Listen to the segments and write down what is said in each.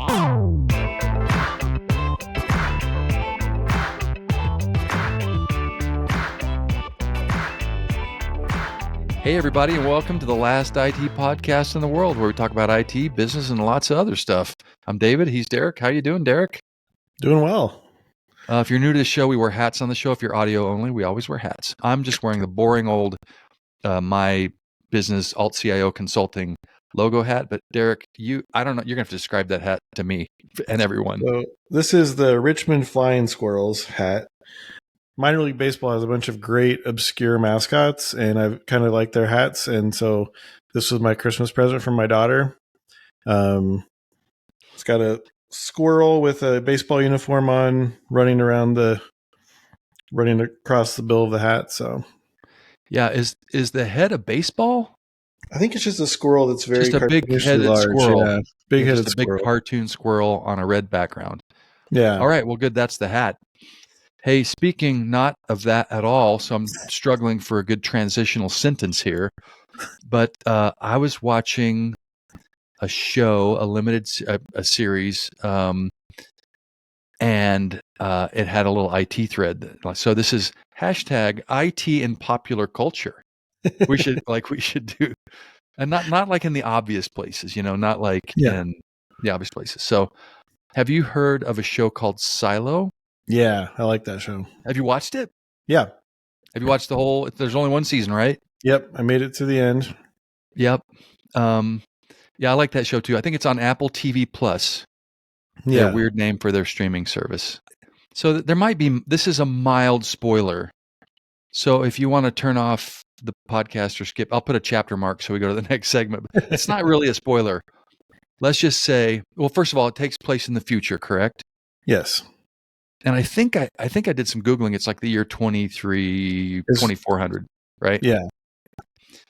Hey, everybody, and welcome to the last IT podcast in the world, where we talk about IT, business, and lots of other stuff. I'm David. He's Derek. How you doing, Derek? Doing well. If you're new to the show, we wear hats on the show. If you're audio only, we always wear hats. I'm just wearing the boring old My Business Alt CIO Consulting logo hat. But Derek, I don't know. You're going to have to describe that hat to me and everyone. So this is the Richmond Flying Squirrels hat. Minor League Baseball has a bunch of great obscure mascots, and I kind of like their hats. And so this was my Christmas present from my daughter. It's got a squirrel with a baseball uniform on, running across the bill of the hat. So yeah, is the head a baseball? I think it's just a squirrel that's very just a big-headed large. squirrel. Yeah, big-headed just a big cartoon squirrel on a red background. Yeah. All right. Well, good. That's the hat. Hey, speaking not of that at all, so I'm struggling for a good transitional sentence here, but I was watching a show, a series, and it had a little IT thread. So this is hashtag IT in popular culture. We should do, and not like in the obvious places, not like in the obvious places. So, have you heard of a show called Silo? Yeah, I like that show. Have you watched it? Yeah. Have you watched the whole? There's only one season, right? Yep, I made it to the end. Yep. Yeah, I like that show too. I think it's on Apple TV Plus. Yeah. Their weird name for their streaming service. So there might be. This is a mild spoiler. So if you want to turn off the podcast or skip, I'll put a chapter mark so we go to the next segment. It's not really a spoiler. Let's just say, well, first of all, it takes place in the future, correct? Yes. And I think I did some Googling. It's like the year 2400, right? Yeah.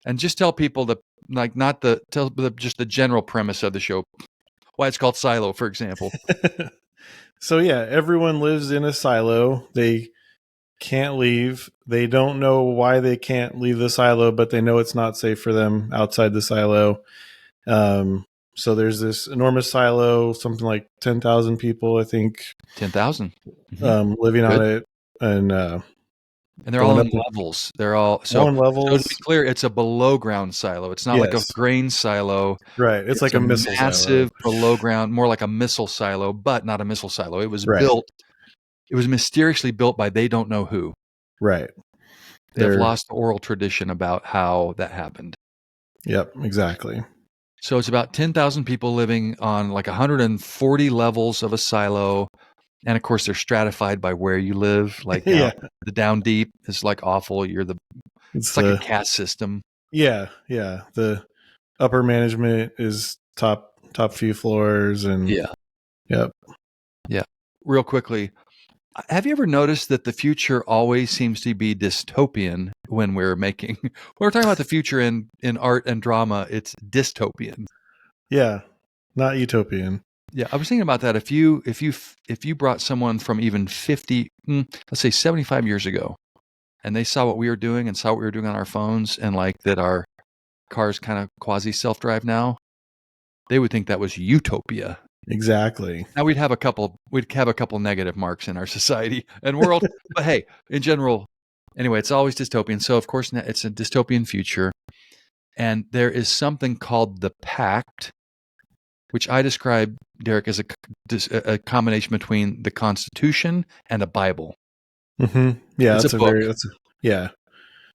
And just tell people just the general premise of the show. Why it's called Silo, for example. So yeah, everyone lives in a silo. They can't leave. They don't know why they can't leave the silo, but they know it's not safe for them outside the silo. So there's this enormous silo, something like 10,000 people, I think. 10,000. Living on it. And they're all in levels. They're all in levels. So to be clear, it's a below ground silo. It's not like a grain silo. Right. It's like a missile massive silo. Below ground, more like a missile silo, but not a missile silo. It was built. It was mysteriously built by they don't know who. Right. They've lost the oral tradition about how that happened. Yep, exactly. So it's about 10,000 people living on like 140 levels of a silo. And of course, they're stratified by where you live. Like the down deep is like awful. It's like a caste system. Yeah, yeah. The upper management is top few floors, and yeah. Real quickly, have you ever noticed that the future always seems to be dystopian when we're talking about the future in art and drama? It's dystopian. Yeah, not utopian. Yeah, I was thinking about that. If you brought someone from even 50, let's say 75 years ago, and they saw what we were doing and saw what we were doing on our phones, and like that our cars kind of quasi self-drive now, they would think that was utopia. Exactly. Now we'd have a couple negative marks in our society and world, but hey, in general, anyway, it's always dystopian. So of course it's a dystopian future, and there is something called the Pact, which I describe, Derek, as a combination between the Constitution and a Bible. Mm-hmm. Yeah, it's a book. Yeah.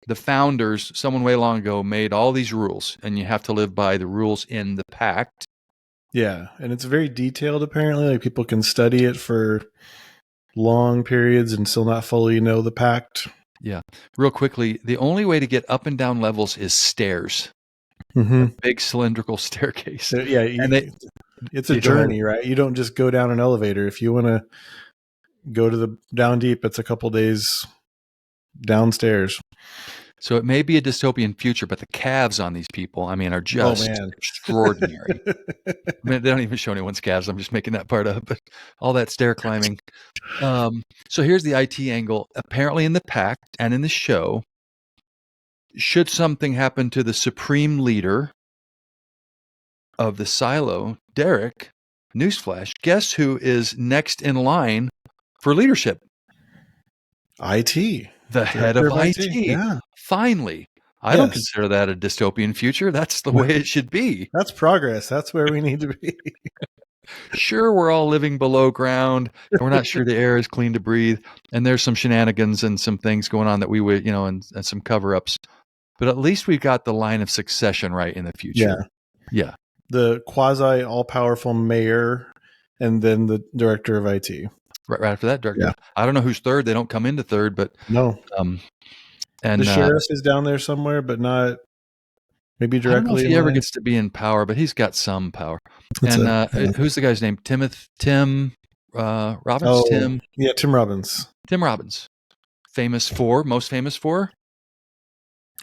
The founders, someone way long ago, made all these rules, and you have to live by the rules in the Pact. Yeah, and it's very detailed, apparently. Like, people can study it for long periods and still not fully know the Pact. Yeah. Real quickly, the only way to get up and down levels is stairs. Mm-hmm. A big cylindrical staircase. So, yeah, it's a journey, right? You don't just go down an elevator. If you want to go to the down deep, it's a couple days downstairs. So it may be a dystopian future, but the calves on these people, are just extraordinary. They don't even show anyone's calves. I'm just making that part up. But all that stair climbing. So here's the IT angle. Apparently in the Pact and in the show, should something happen to the supreme leader of the silo, Derek, newsflash, guess who is next in line for leadership? IT. The head Director of IT. Yeah. Finally. I don't consider that a dystopian future. That's the way it should be. That's progress. That's where we need to be. Sure, we're all living below ground, and we're not sure the air is clean to breathe, and there's some shenanigans and some things going on that we would, and some cover-ups. But at least we've got the line of succession right in the future. Yeah. The quasi all-powerful mayor, and then the director of IT. Right after that, director. Yeah. I don't know who's third. They don't come into third, but no. And the sheriff is down there somewhere, but not maybe directly. I don't know if he ever gets to be in power, but he's got some power. Who's the guy's name? Tim Robbins? Tim Robbins. Tim Robbins. Most famous for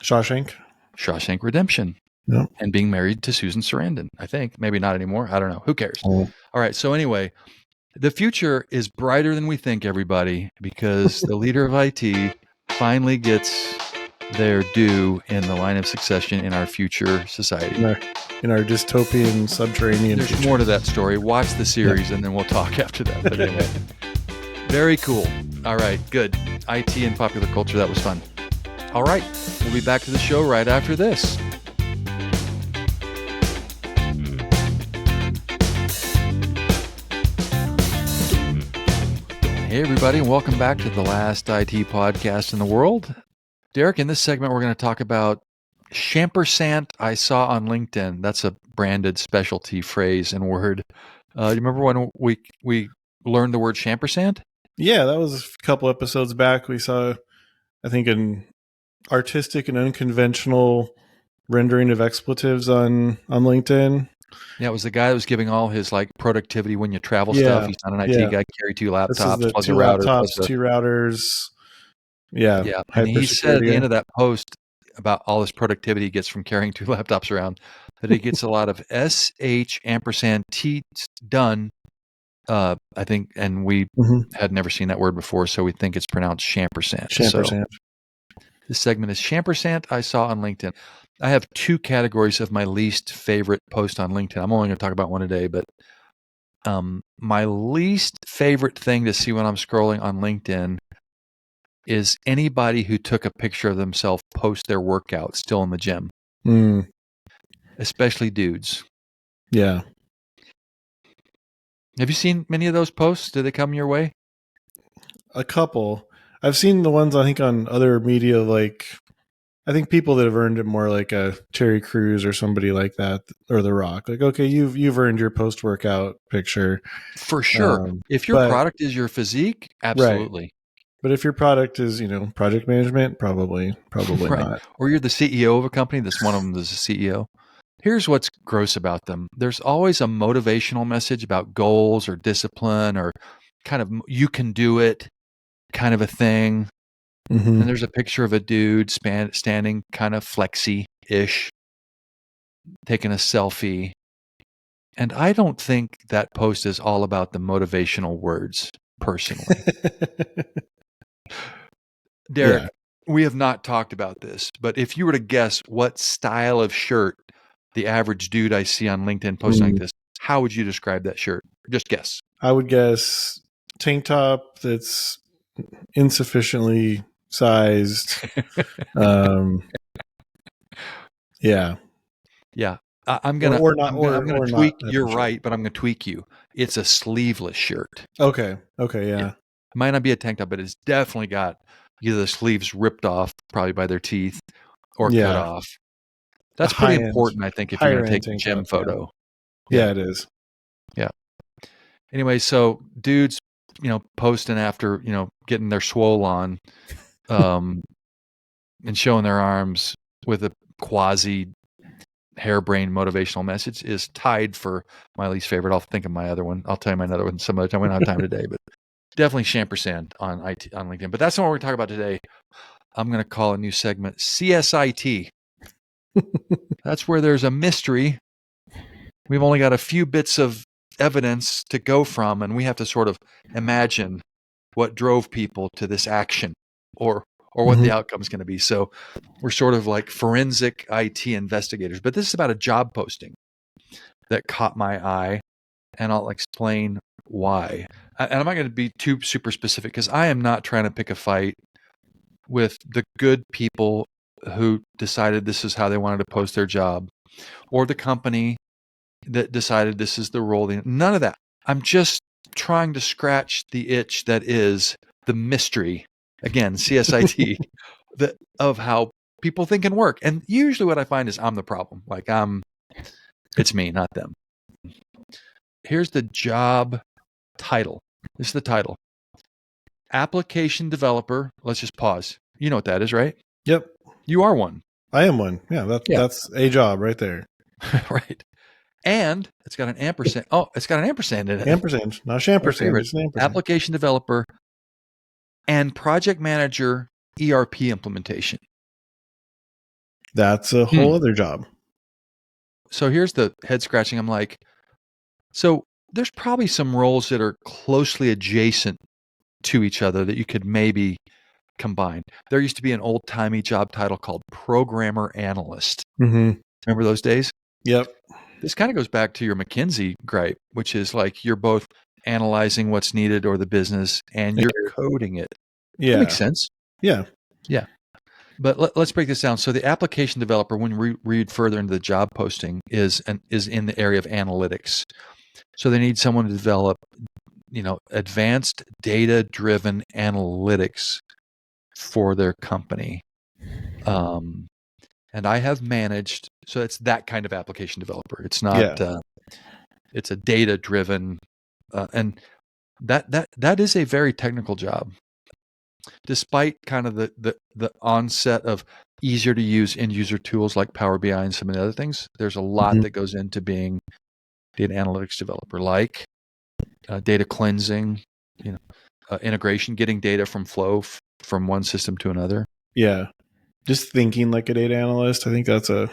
Shawshank Redemption. Yep. And being married to Susan Sarandon, I think. Maybe not anymore. I don't know. Who cares? Oh. All right. So anyway, the future is brighter than we think, everybody, because the leader of IT finally gets their due in the line of succession in our future society. In our dystopian subterranean There's future. more to that story. Watch the series and then we'll talk after that. But anyway, very cool. All right, good. IT and popular culture, that was fun. All right, we'll be back to the show right after this. Hey, everybody, and welcome back to the last IT podcast in the world. Derek, in this segment, we're going to talk about Shampersandt I saw on LinkedIn. That's a branded specialty phrase and word. Do you remember when we learned the word Shampersandt? Yeah, that was a couple episodes back. We saw, I think, an artistic and unconventional rendering of expletives on LinkedIn. Yeah, it was the guy that was giving all his productivity when you travel stuff. He's not an IT guy. Carry 2 laptops, plus a router, plus 2 routers. Yeah. And he said at the end of that post about all this productivity he gets from carrying 2 laptops around that he gets a lot of sh&t done. I think, and we had never seen that word before, so we think it's pronounced Shampersandt. Shampersandt. So, this segment is Shampersandt I saw on LinkedIn. I have 2 categories of my least favorite post on LinkedIn. I'm only going to talk about one a day, but my least favorite thing to see when I'm scrolling on LinkedIn is anybody who took a picture of themselves post their workout still in the gym. Especially dudes. Yeah. Have you seen many of those posts? Did they come your way? A couple. I've seen the ones I think on other media, I think people that have earned it more, like a Terry Crews or somebody like that, or The Rock. Okay, you've earned your post-workout picture. For sure. If your product is your physique, absolutely. Right. But if your product is, project management, probably right. Not. Or you're the CEO of a company, one of them is a CEO. Here's what's gross about them. There's always a motivational message about goals or discipline or kind of you can do it kind of a thing. And there's a picture of a dude standing kind of flexy-ish, taking a selfie. And I don't think that post is all about the motivational words, personally. Derek, we have not talked about this, but if you were to guess what style of shirt the average dude I see on LinkedIn posting like this, how would you describe that shirt? Just guess. I would guess tank top that's insufficiently sized. Yeah. I'm gonna tweak. You're right, but I'm gonna tweak you. It's a sleeveless shirt. Okay. Yeah. It might not be a tank top, but it's definitely got either the sleeves ripped off, probably by their teeth, or cut off. That's pretty important, I think, if you're going to take a gym photo. Yeah, it is. Yeah. Anyway, so dudes, posting after, getting their swole on, and showing their arms with a quasi harebrained motivational message is tied for my least favorite. I'll think of my other one. I'll tell you my other one some other time. We don't have time today, but definitely Shampersandt on LinkedIn. But that's not what we're talking about today. I'm going to call a new segment CSIT. That's where there's a mystery. We've only got a few bits of evidence to go from, and we have to sort of imagine what drove people to this action or what the outcome is going to be. So we're sort of like forensic IT investigators. But this is about a job posting that caught my eye. and I'll explain why. And I'm not going to be too super specific because I am not trying to pick a fight with the good people who decided this is how they wanted to post their job, or the company that decided this is the role. None of that. I'm just trying to scratch the itch that is the mystery, again, CSIT, of how people think and work. And usually what I find is I'm the problem. Like it's me, not them. Here's the job title. This is the title. Application developer. Let's just pause. You know what that is, right? Yep. You are one. I am one. Yeah, that's a job right there. Right. And it's got an ampersand. Oh, it's got an ampersand in it. Ampersand, not Shampersandt. It's an ampersand. Application developer and project manager ERP implementation. That's a whole other job. So here's the head scratching. I'm like, so there's probably some roles that are closely adjacent to each other that you could maybe combine. There used to be an old-timey job title called programmer analyst. Mm-hmm. Remember those days? Yep. This kind of goes back to your McKinsey gripe, which is like you're both analyzing what's needed or the business and you're coding it. Yeah. That makes sense. Yeah. Yeah. But let's break this down. So the application developer, when we read further into the job posting, is in the area of analytics. So they need someone to develop, advanced data-driven analytics for their company. And I have managed, so it's that kind of application developer. It's not, it's a data-driven, and that is a very technical job. Despite kind of the onset of easier to use end user tools like Power BI and some of the other things, there's a lot that goes into being data analytics developer, like data cleansing, integration, getting data from flow from one system to another. Yeah. Just thinking like a data analyst. I think it's a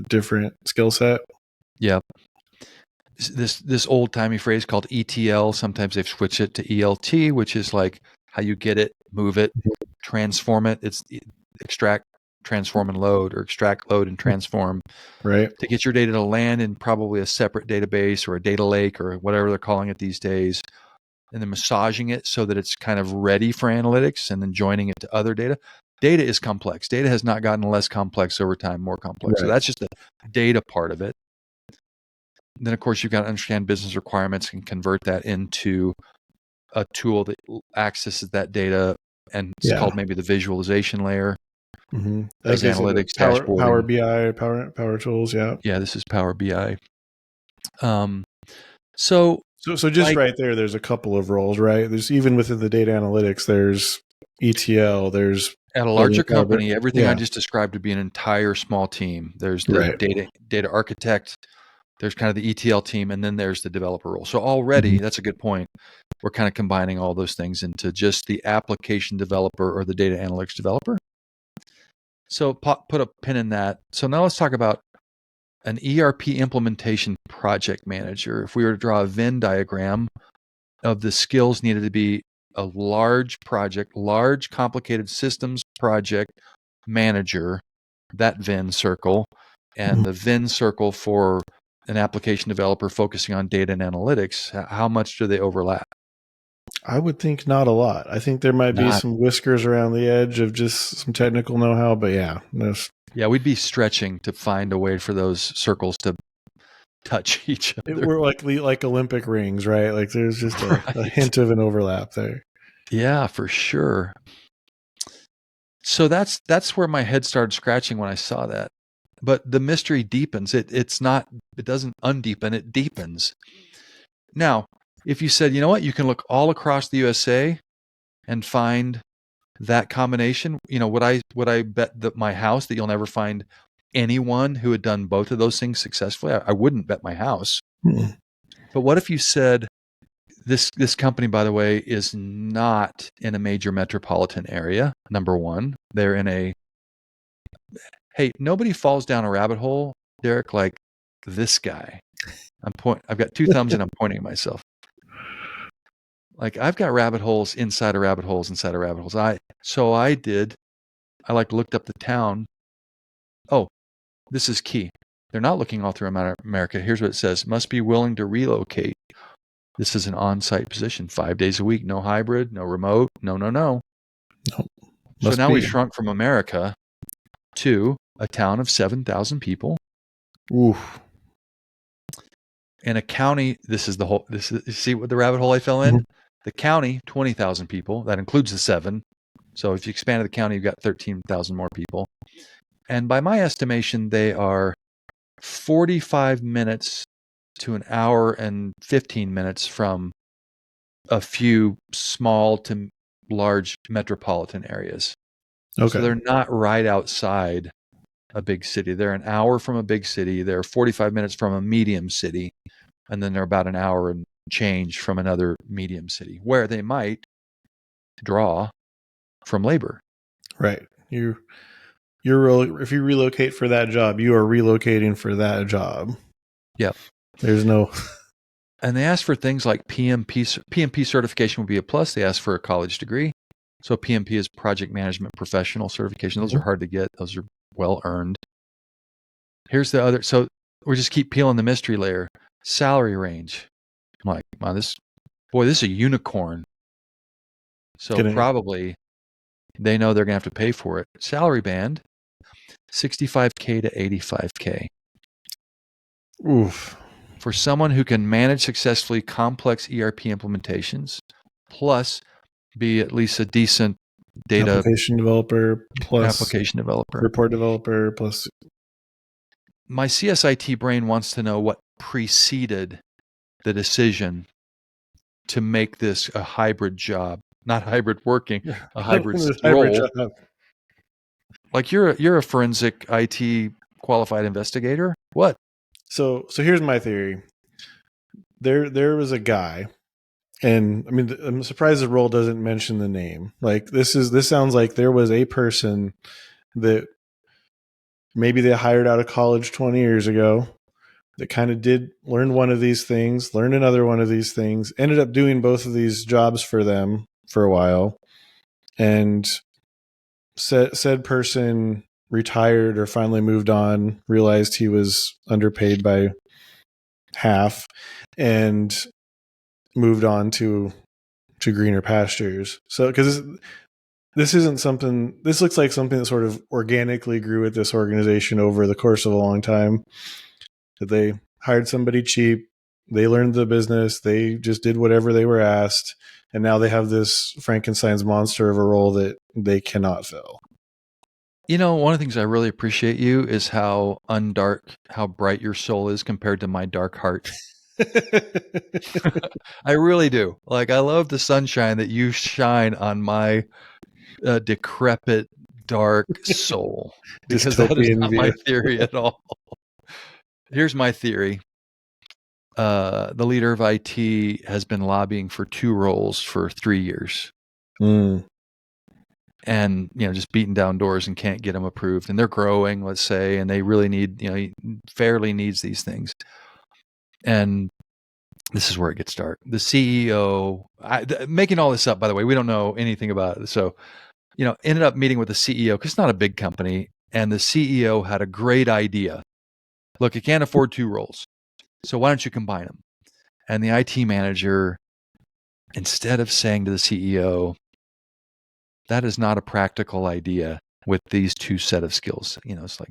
different skill set. Yeah. This old timey phrase called ETL. Sometimes they've switched it to ELT, which is like how you get it, move it, transform it. It's extract, transform, and load, or extract, load, and transform. Right. To get your data to land in probably a separate database or a data lake or whatever they're calling it these days, and then massaging it so that it's kind of ready for analytics, and then joining it to other data. Data is complex. Data has not gotten less complex over time, more complex. Right. So that's just the data part of it. And then, of course, you've got to understand business requirements and convert that into a tool that accesses that data, and it's called maybe the visualization layer. Mm-hmm. As analytics, dashboarding. Power BI, Power Tools, yeah. Yeah, this is Power BI. So just right there, there's a couple of roles, right? There's even within the data analytics, there's ETL, there's at a larger company, everything I just described would be an entire small team. There's the data architect, there's kind of the ETL team, and then there's the developer role. So already, that's a good point. We're kind of combining all those things into just the application developer or the data analytics developer. So put a pin in that. So now let's talk about an ERP implementation project manager. If we were to draw a Venn diagram of the skills needed to be a large project, large complicated systems project manager, that Venn circle, and the Venn circle for an application developer focusing on data and analytics, how much do they overlap? I would think not a lot. I think there might be some whiskers around the edge of just some technical know-how, but yeah, we'd be stretching to find a way for those circles to touch each other. We're like Olympic rings, right? Like there's just a hint of an overlap there. Yeah, for sure. So that's where my head started scratching when I saw that. But the mystery deepens. It doesn't undeepen, it deepens. Now, if you said, you know what, you can look all across the USA and find that combination, would I bet that my house that you'll never find anyone who had done both of those things successfully? I wouldn't bet my house. But what if you said, this company, by the way, is not in a major metropolitan area, number one. They're in hey, nobody falls down a rabbit hole, Derek, like this guy. I've got two thumbs and I'm pointing at myself. Like I've got rabbit holes inside of rabbit holes inside of rabbit holes. I looked up the town. Oh, this is key. they're not looking all through America. Here's what it says: must be willing to relocate. This is an on-site position, 5 days a week, no hybrid, no remote, no. Nope. So Must now be. we've shrunk from America to a town of 7,000 people. Oof. In a county, this is see what the rabbit hole I fell in? Mm-hmm. The county, 20,000 people. That includes the 7. So if you expanded the county, you've got 13,000 more people. And by my estimation, they are 45 minutes to an hour and 15 minutes from a few small to large metropolitan areas. Okay. So they're not right outside a big city. They're an hour from a big city. They're 45 minutes from a medium city. And then they're about an hour and change from another medium city where they might draw from labor. Right. If you relocate for that job, you are relocating for that job. Yep. There's no. And they ask for things like PMP certification would be a plus. They ask for a college degree. So PMP is project management professional certification. Those are hard to get. Those are well earned. Here's the other. So we just keep peeling the mystery layer. Salary range. I'm like, wow, this is a unicorn. So probably they know they're going to have to pay for it. Salary band, $65K to $85K. Oof. For someone who can manage successfully complex ERP implementations, plus be at least a decent data application developer, plus application developer, report developer, plus. My CSIT brain wants to know what preceded the decision to make this a hybrid job, not hybrid working, a hybrid role. Job. Like you're a forensic IT qualified investigator. What? So here's my theory. There was a guy, and I mean, I'm surprised the role doesn't mention the name. Like this sounds like there was a person that maybe they hired out of college 20 years ago that kind of learn one of these things, learn another one of these things, ended up doing both of these jobs for them for a while, and said person retired or finally moved on, realized he was underpaid by half, and moved on to greener pastures. So because this looks like something that sort of organically grew at this organization over the course of a long time. That they hired somebody cheap, they learned the business, they just did whatever they were asked, and now they have this Frankenstein's monster of a role that they cannot fill. You know, one of the things I really appreciate you is how bright your soul is compared to my dark heart. I really do. Like, I love the sunshine that you shine on my decrepit, dark soul. Because that is not my theory at all. Here's my theory. The leader of IT has been lobbying for 2 roles for 3 years. And, just beating down doors and can't get them approved. And they're growing, let's say, and they really need, he fairly needs these things. And this is where it gets dark. The CEO, making all this up, by the way, we don't know anything about it. So, ended up meeting with the CEO because it's not a big company. And the CEO had a great idea. Look, you can't afford 2 roles. So why don't you combine them? And the IT manager, instead of saying to the CEO, that is not a practical idea with these 2 set of skills. It's like,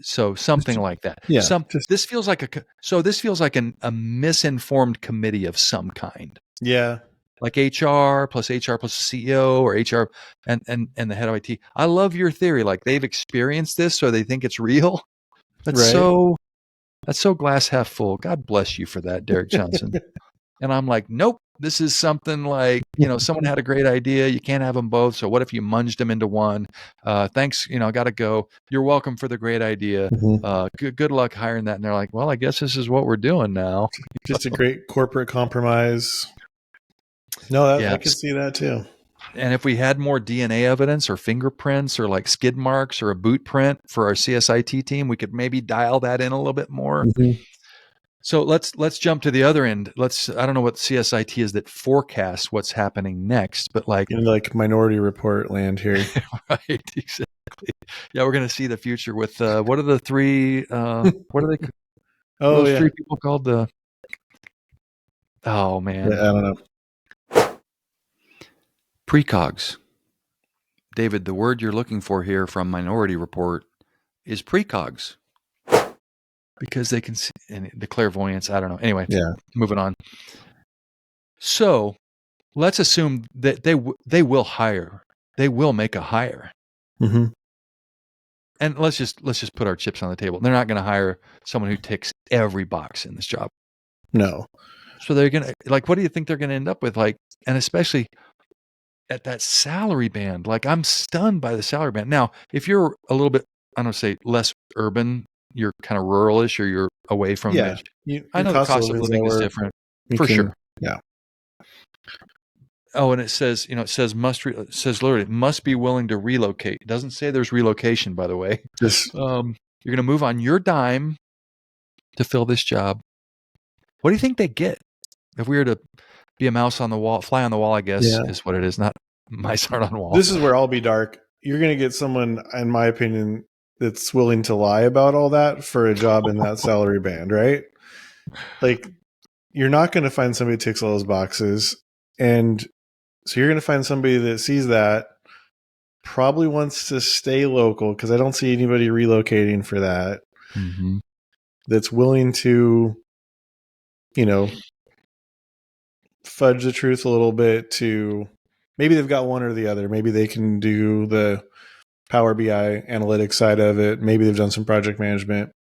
so something like that. Yeah. This feels like a misinformed committee of some kind. Yeah. Like HR plus the CEO, or HR and the head of IT. I love your theory. Like they've experienced this, so they think it's real. That's so glass half full. God bless you for that, Derek Johnson. And I'm like, nope, this is something like, someone had a great idea. You can't have them both. So what if you munged them into one? Thanks. I got to go. You're welcome for the great idea. Good luck hiring that. And they're like, well, I guess this is what we're doing now. Just a great corporate compromise. No, I could see that too. And if we had more DNA evidence or fingerprints or like skid marks or a boot print for our CSIT team, we could maybe dial that in a little bit more. So let's jump to the other end. I don't know what CSIT is that forecasts what's happening next, but like in like Minority Report land here. Right. Exactly. Yeah, we're going to see the future with what are the three? What are they? What are Oh those yeah. three people called? Oh Yeah, man, I don't know. precogs. David, the word you're looking for here from Minority Report is precogs because they can see and the clairvoyance. I don't know. Anyway, Yeah. moving on. So let's assume that they will hire. They will make a hire. Mm-hmm. And let's just put our chips on the table. They're not going to hire someone who ticks every box in this job. No. So they're going to what do you think they're going to end up with? And especially at that salary band, I'm stunned by the salary band. Now, if you're a little bit, I don't say less urban, you're kind of ruralish or you're away from Yeah. it. I Your know the cost of cost of living's living is lower. different You for can. sure. Yeah. Oh, and it says, it says literally must be willing to relocate. It doesn't say there's relocation, by the way. Just You're going to move on your dime to fill this job. What do you think they get if we were to be a mouse on the wall, fly on the wall? I guess yeah. is what it is. Not mice aren't on the wall. This is where I'll be dark. You're going to get someone, in my opinion, that's willing to lie about all that for a job in that salary band, right? Like, you're not going to find somebody who ticks all those boxes. And so you're going to find somebody that sees that, probably wants to stay local because I don't see anybody relocating for that, Mm-hmm. that's willing to, fudge the truth a little bit to maybe they've got one or the other. Maybe they can do the Power BI analytics side of it. Maybe they've done some project management.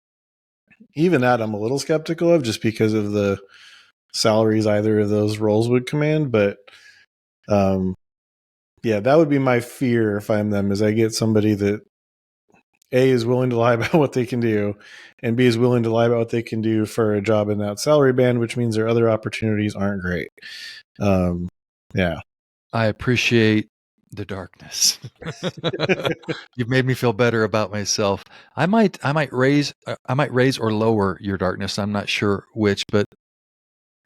Even that I'm a little skeptical of just because of the salaries either of those roles would command. But yeah, that would be my fear if I'm them, is I get somebody that A is willing to lie about what they can do, and B is willing to lie about what they can do for a job in that salary band, which means their other opportunities aren't great. Yeah. I appreciate the darkness. You've made me feel better about myself. I might raise or lower your darkness. I'm not sure which, but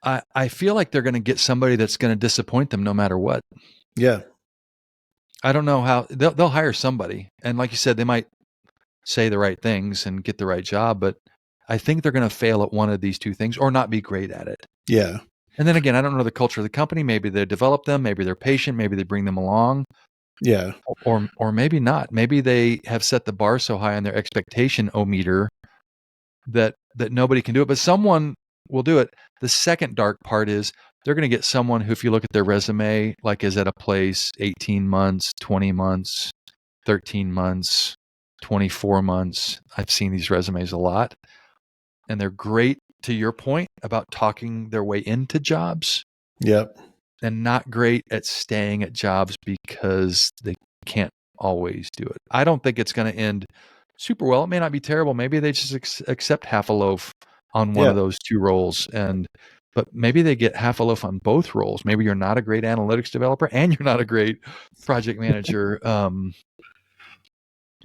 I feel like they're going to get somebody that's going to disappoint them no matter what. Yeah. I don't know how they'll hire somebody, and like you said, they might say the right things and get the right job, but I think they're going to fail at one of these two things or not be great at it. Yeah. And then again, I don't know the culture of the company. Maybe they develop them. Maybe they're patient. Maybe they bring them along. Yeah. Or maybe not. Maybe they have set the bar so high on their expectation meter that nobody can do it, but someone will do it. The second dark part is they're going to get someone who, if you look at their resume, is at a place 18 months, 20 months, 13 months, 24 months. I've seen these resumes a lot, and they're great, to your point about talking their way into jobs. Yep. And not great at staying at jobs because they can't always do it. I don't think it's going to end super well. It may not be terrible. Maybe they just accept half a loaf on one of those two roles, but maybe they get half a loaf on both roles. Maybe you're not a great analytics developer and you're not a great project manager.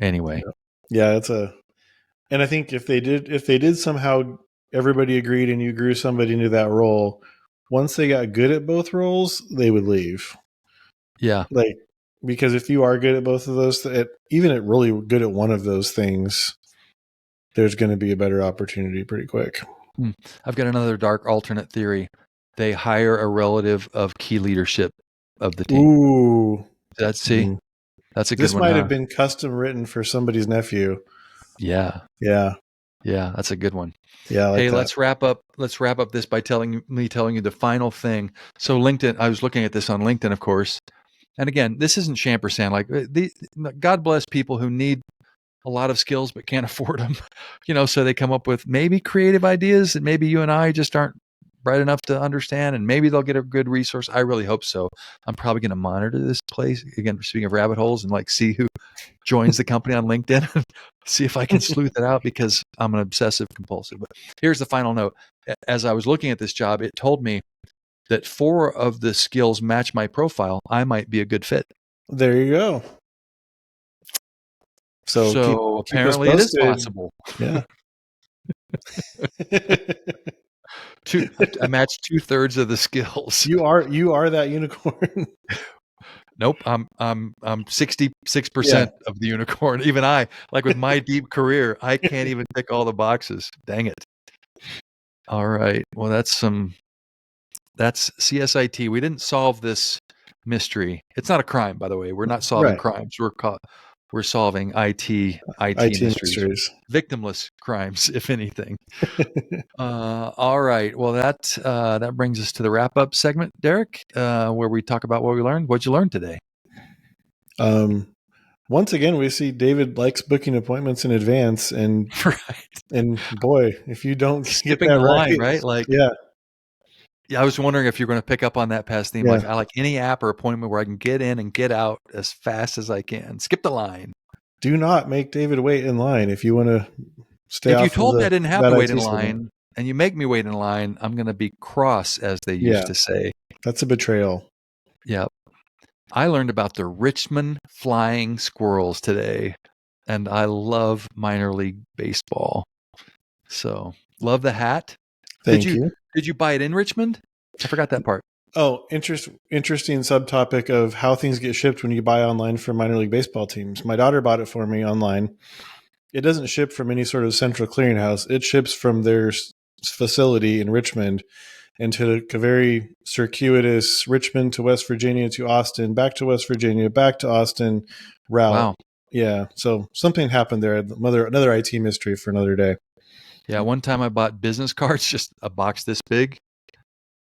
Anyway. Yeah, and I think if they did somehow everybody agreed and you grew somebody into that role, once they got good at both roles, they would leave. Yeah. Because if you are good at both of those, even at really good at one of those things, there's going to be a better opportunity pretty quick. I've got another dark alternate theory. They hire a relative of key leadership of the team. Ooh. That's a good one. This might have been custom written for somebody's nephew. Yeah. Yeah. Yeah, that's a good one. Yeah. Hey, let's wrap up this by telling you the final thing. So LinkedIn, I was looking at this on LinkedIn, of course. And again, this isn't Shampersandt. God bless people who need a lot of skills but can't afford them. So they come up with maybe creative ideas that maybe you and I just aren't bright enough to understand, and maybe they'll get a good resource. I really hope so. I'm probably going to monitor this place again. Speaking of rabbit holes, and see who joins the company on LinkedIn and see if I can sleuth it out, because I'm an obsessive compulsive. But here's the final note. As I was looking at this job, it told me that 4 of the skills match my profile. I might be a good fit. There you go. So apparently it is possible. Yeah. I match 2/3 of the skills. You are that unicorn. Nope, I'm 66% of the unicorn. Even I, like with my deep career, I can't even tick all the boxes. Dang it. All right. Well, that's CSIT. We didn't solve this mystery. It's not a crime, by the way. We're not solving Right. crimes. We're solving IT mysteries. Victimless crimes, if anything. All right. Well, that brings us to the wrap up segment, Derek, where we talk about what we learned. What'd you learn today? Once again, we see David likes booking appointments in advance, and boy, if you don't skipping get that the line, right? Like, yeah, I was wondering if you're going to pick up on that past theme. Yeah. Like, I like any app or appointment where I can get in and get out as fast as I can. Skip the line. Do not make David wait in line if you want to stay. If off you told me I didn't have to wait in IT line, and you make me wait in line, I'm going to be cross, as they used to say. That's a betrayal. Yep. I learned about the Richmond Flying Squirrels today, and I love minor league baseball. So, love the hat. Thank you. Did you buy it in Richmond? I forgot that part. Oh, interesting subtopic of how things get shipped when you buy online for minor league baseball teams. My daughter bought it for me online. It doesn't ship from any sort of central clearinghouse. It ships from their facility in Richmond into a very circuitous Richmond to West Virginia to Austin, back to West Virginia, back to Austin route. Wow. Yeah. So something happened there. Another IT mystery for another day. Yeah. One time I bought business cards, just a box this big,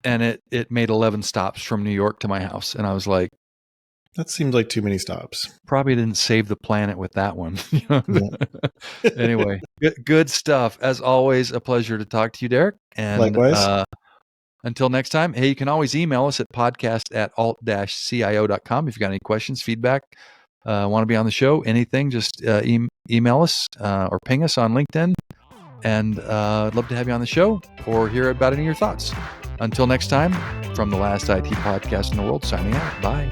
and it made 11 stops from New York to my house. And I was like, that seems like too many stops. Probably didn't save the planet with that one. Anyway, good stuff. As always, a pleasure to talk to you, Derek. And likewise. Until next time, hey, you can always email us at podcast@alt-cio.com if you got any questions, feedback, want to be on the show, anything, just email us or ping us on LinkedIn. And I'd love to have you on the show or hear about any of your thoughts. Until next time, from the last IT podcast in the world, signing out. Bye.